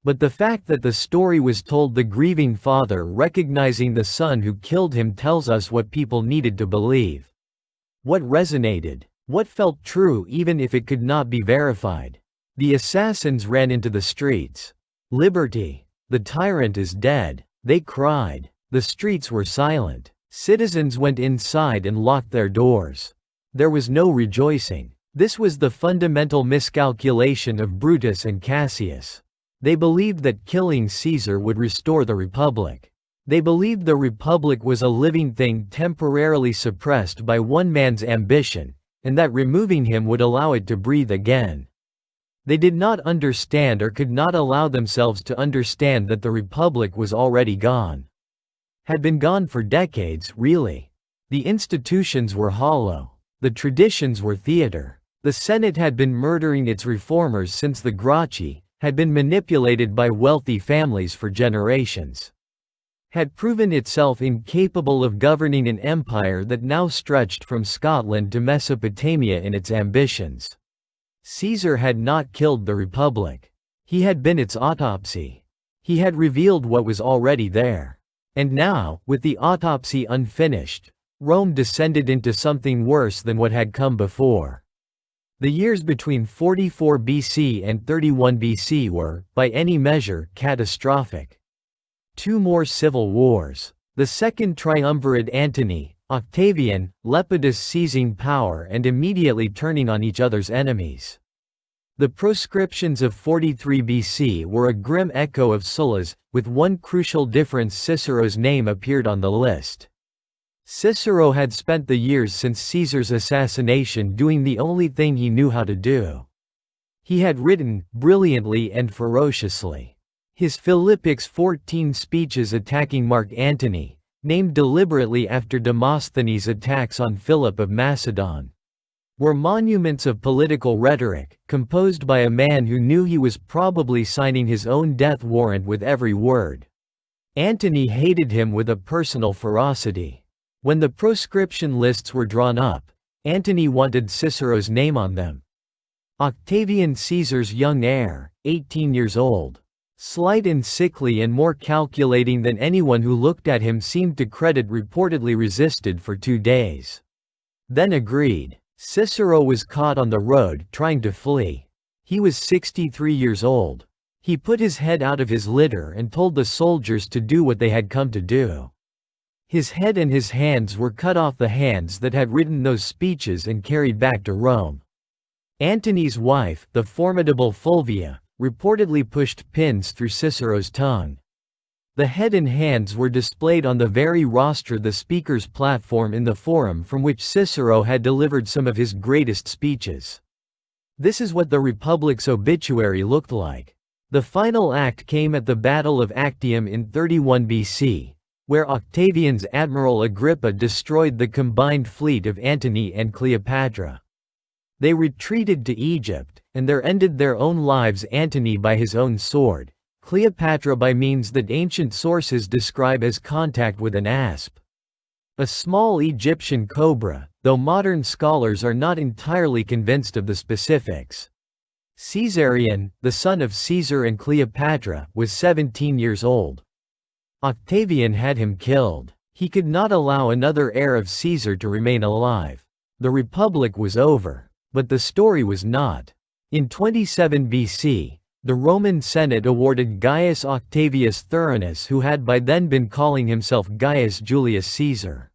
A: But the fact that the story was told the grieving father recognizing the son who killed him tells us what people needed to believe. What resonated, what felt true even if it could not be verified. The assassins ran into the streets. Liberty! The tyrant is dead, they cried. The streets were silent. Citizens went inside and locked their doors. There was no rejoicing. This was the fundamental miscalculation of Brutus and Cassius. They believed that killing Caesar would restore the Republic. They believed the Republic was a living thing temporarily suppressed by one man's ambition, and that removing him would allow it to breathe again. They did not understand or could not allow themselves to understand that the Republic was already gone. Had been gone for decades, really. The institutions were hollow. The traditions were theater. The Senate had been murdering its reformers since the Gracchi, had been manipulated by wealthy families for generations. Had proven itself incapable of governing an empire that now stretched from Scotland to Mesopotamia in its ambitions. Caesar had not killed the Republic. He had been its autopsy. He had revealed what was already there. And now, with the autopsy unfinished, Rome descended into something worse than what had come before. The years between 44 BC and 31 BC were, by any measure, catastrophic. 2 more civil wars. The second triumvirate Antony, Octavian, Lepidus seizing power and immediately turning on each other's enemies. The proscriptions of 43 BC were a grim echo of Sulla's, with one crucial difference: Cicero's name appeared on the list. Cicero had spent the years since Caesar's assassination doing the only thing he knew how to do. He had written, brilliantly and ferociously. His Philippics 14 speeches attacking Mark Antony, named deliberately after Demosthenes' attacks on Philip of Macedon, were monuments of political rhetoric, composed by a man who knew he was probably signing his own death warrant with every word. Antony hated him with a personal ferocity. When the proscription lists were drawn up, Antony wanted Cicero's name on them. Octavian, Caesar's young heir, 18 years old. Slight and sickly and more calculating than anyone who looked at him seemed to credit, reportedly resisted for 2 days. Then agreed. Cicero was caught on the road trying to flee. He was 63 years old. He put his head out of his litter and told the soldiers to do what they had come to do. His head and his hands were cut off, the hands that had written those speeches, and carried back to Rome. Antony's wife, the formidable Fulvia, reportedly pushed pins through Cicero's tongue. The head and hands were displayed on the very rostra, the speaker's platform in the forum from which Cicero had delivered some of his greatest speeches. This is what the Republic's obituary looked like. The final act came at the Battle of Actium in 31 BC, where Octavian's admiral Agrippa destroyed the combined fleet of Antony and Cleopatra. They retreated to Egypt, and there ended their own lives, Antony by his own sword, Cleopatra by means that ancient sources describe as contact with an asp. A small Egyptian cobra, though modern scholars are not entirely convinced of the specifics. Caesarion, the son of Caesar and Cleopatra, was 17 years old. Octavian had him killed. He could not allow another heir of Caesar to remain alive. The Republic was over. But the story was not. In 27 BC, the Roman Senate awarded Gaius Octavius Thurinus, who had by then been calling himself Gaius Julius Caesar.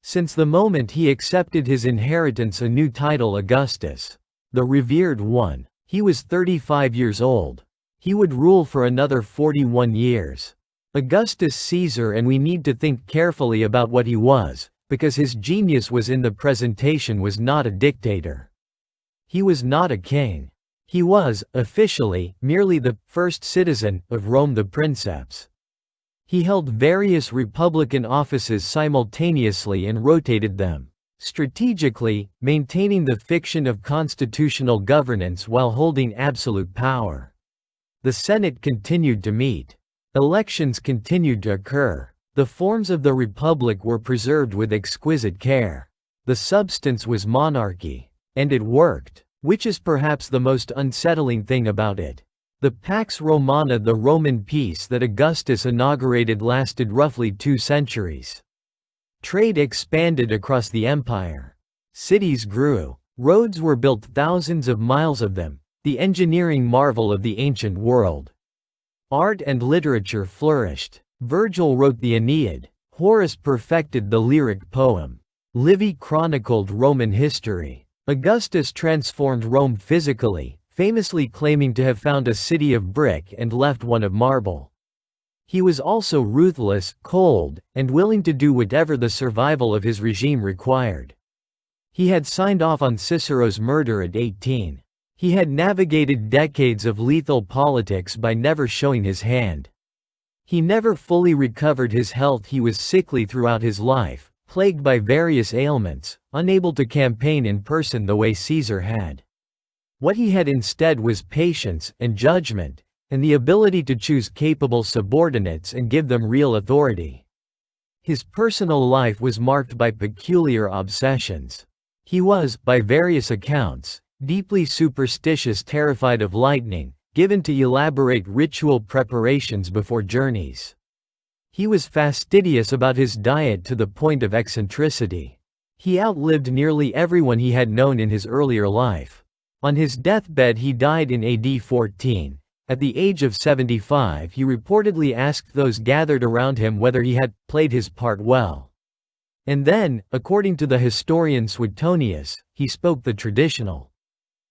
A: Since the moment he accepted his inheritance, a new title, Augustus, the revered one. He was 35 years old. He would rule for another 41 years. Augustus Caesar, and we need to think carefully about what he was, because his genius was in the presentation, was not a dictator. He was not a king. He was, officially, merely the first citizen of Rome, the princeps. He held various republican offices simultaneously and rotated them, strategically, maintaining the fiction of constitutional governance while holding absolute power. The Senate continued to meet. Elections continued to occur. The forms of the Republic were preserved with exquisite care. The substance was monarchy. And it worked. Which is perhaps the most unsettling thing about it. The Pax Romana, the Roman peace that Augustus inaugurated, lasted roughly 2 centuries. Trade expanded across the empire. Cities grew. Roads were built, thousands of miles of them, the engineering marvel of the ancient world. Art and literature flourished. Virgil wrote the Aeneid. Horace perfected the lyric poem. Livy chronicled Roman history. Augustus transformed Rome physically, famously claiming to have found a city of brick and left one of marble. He was also ruthless, cold, and willing to do whatever the survival of his regime required. He had signed off on Cicero's murder at 18. He had navigated decades of lethal politics by never showing his hand. He never fully recovered his health. He was sickly throughout his life, plagued by various ailments, unable to campaign in person the way Caesar had. What he had instead was patience and judgment, and the ability to choose capable subordinates and give them real authority. His personal life was marked by peculiar obsessions. He was, by various accounts, deeply superstitious, terrified of lightning, given to elaborate ritual preparations before journeys. He was fastidious about his diet to the point of eccentricity. He outlived nearly everyone he had known in his earlier life. On his deathbed, he died in AD 14. At the age of 75, he reportedly asked those gathered around him whether he had played his part well. And then, according to the historian Suetonius, he spoke the traditional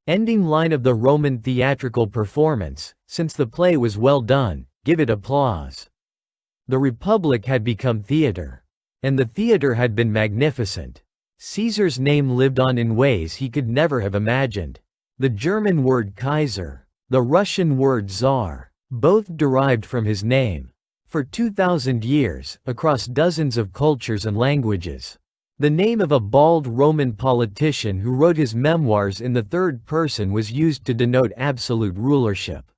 A: ending line of the Roman theatrical performance: "Since the play was well done, give it applause." The Republic had become theater. And the theater had been magnificent. Caesar's name lived on in ways he could never have imagined. The German word Kaiser, the Russian word Tsar, both derived from his name. For 2,000 years, across dozens of cultures and languages, the name of a bald Roman politician who wrote his memoirs in the third person was used to denote absolute rulership.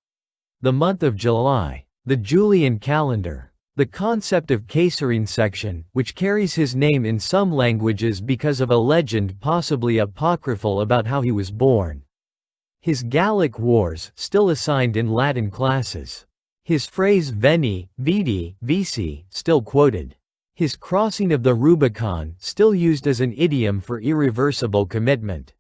A: The month of July, the Julian calendar, the concept of Caesarine section, which carries his name in some languages because of a legend possibly apocryphal about how he was born. His Gallic Wars, still assigned in Latin classes. His phrase veni, vidi, vici, still quoted. His crossing of the Rubicon, still used as an idiom for irreversible commitment.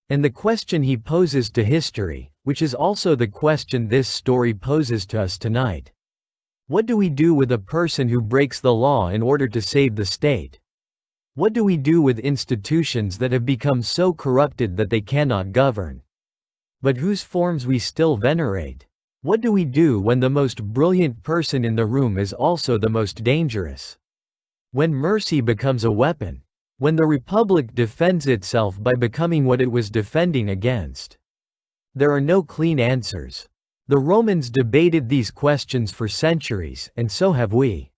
A: And the question he poses to history, which is also the question this story poses to us tonight. What do we do with a person who breaks the law in order to save the state? What do we do with institutions that have become so corrupted that they cannot govern, but whose forms we still venerate? What do we do when the most brilliant person in the room is also the most dangerous? When mercy becomes a weapon? When the Republic defends itself by becoming what it was defending against? There are no clean answers. The Romans debated these questions for centuries, and so have we.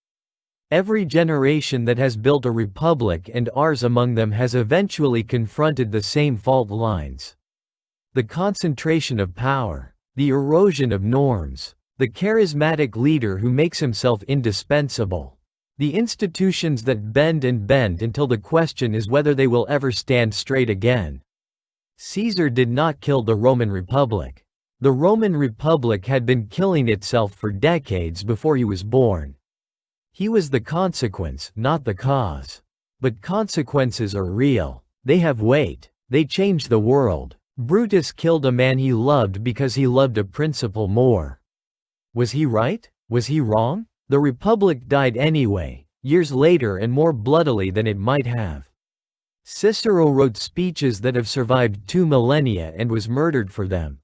A: Every generation that has built a republic, and ours among them, has eventually confronted the same fault lines. The concentration of power, the erosion of norms, the charismatic leader who makes himself indispensable, the institutions that bend and bend until the question is whether they will ever stand straight again. Caesar did not kill the Roman Republic. The Roman Republic had been killing itself for decades before he was born. He was the consequence, not the cause. But consequences are real. They have weight. They change the world. Brutus killed a man he loved because he loved a principle more. Was he right? Was he wrong? The Republic died anyway, years later and more bloodily than it might have. Cicero wrote speeches that have survived 2 millennia and was murdered for them.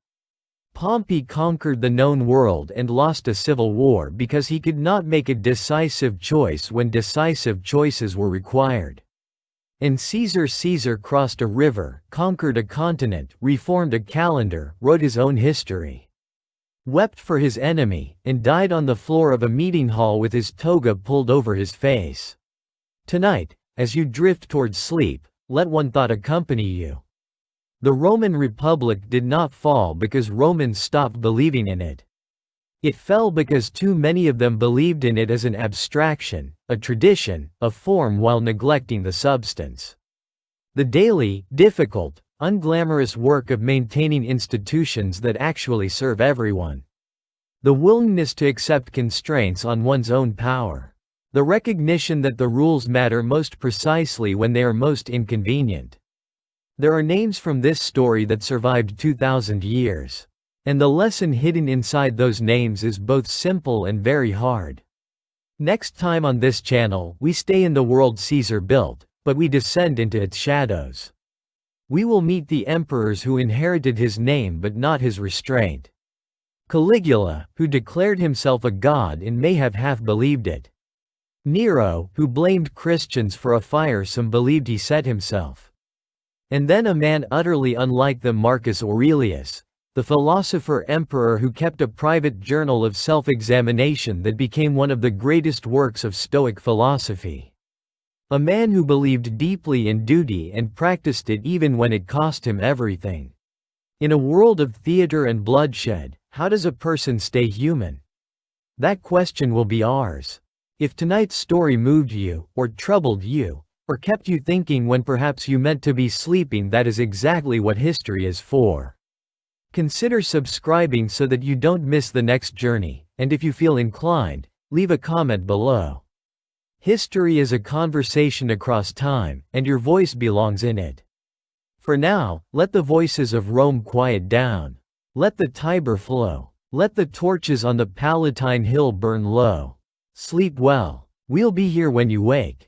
A: Pompey conquered the known world and lost a civil war because he could not make a decisive choice when decisive choices were required. And Caesar crossed a river, conquered a continent, reformed a calendar, wrote his own history, wept for his enemy, and died on the floor of a meeting hall with his toga pulled over his face. Tonight, as you drift towards sleep, let one thought accompany you. The Roman Republic did not fall because Romans stopped believing in it. It fell because too many of them believed in it as an abstraction, a tradition, a form, while neglecting the substance. The daily, difficult, unglamorous work of maintaining institutions that actually serve everyone. The willingness to accept constraints on one's own power. The recognition that the rules matter most precisely when they are most inconvenient. There are names from this story that survived 2,000 years. And the lesson hidden inside those names is both simple and very hard. Next time on this channel, we stay in the world Caesar built, but we descend into its shadows. We will meet the emperors who inherited his name but not his restraint. Caligula, who declared himself a god and may have half believed it. Nero, who blamed Christians for a fire some believed he set himself. And then a man utterly unlike them, Marcus Aurelius, the philosopher-emperor who kept a private journal of self-examination that became one of the greatest works of Stoic philosophy. A man who believed deeply in duty and practiced it even when it cost him everything. In a world of theater and bloodshed, how does a person stay human? That question will be ours. If tonight's story moved you, or troubled you, or kept you thinking when perhaps you meant to be sleeping, that is exactly what history is for. Consider subscribing so that you don't miss the next journey, and if you feel inclined, leave a comment below. History is a conversation across time, and your voice belongs in it. For now, let the voices of Rome quiet down. Let the Tiber flow. Let the torches on the Palatine Hill burn low. Sleep well. We'll be here when you wake.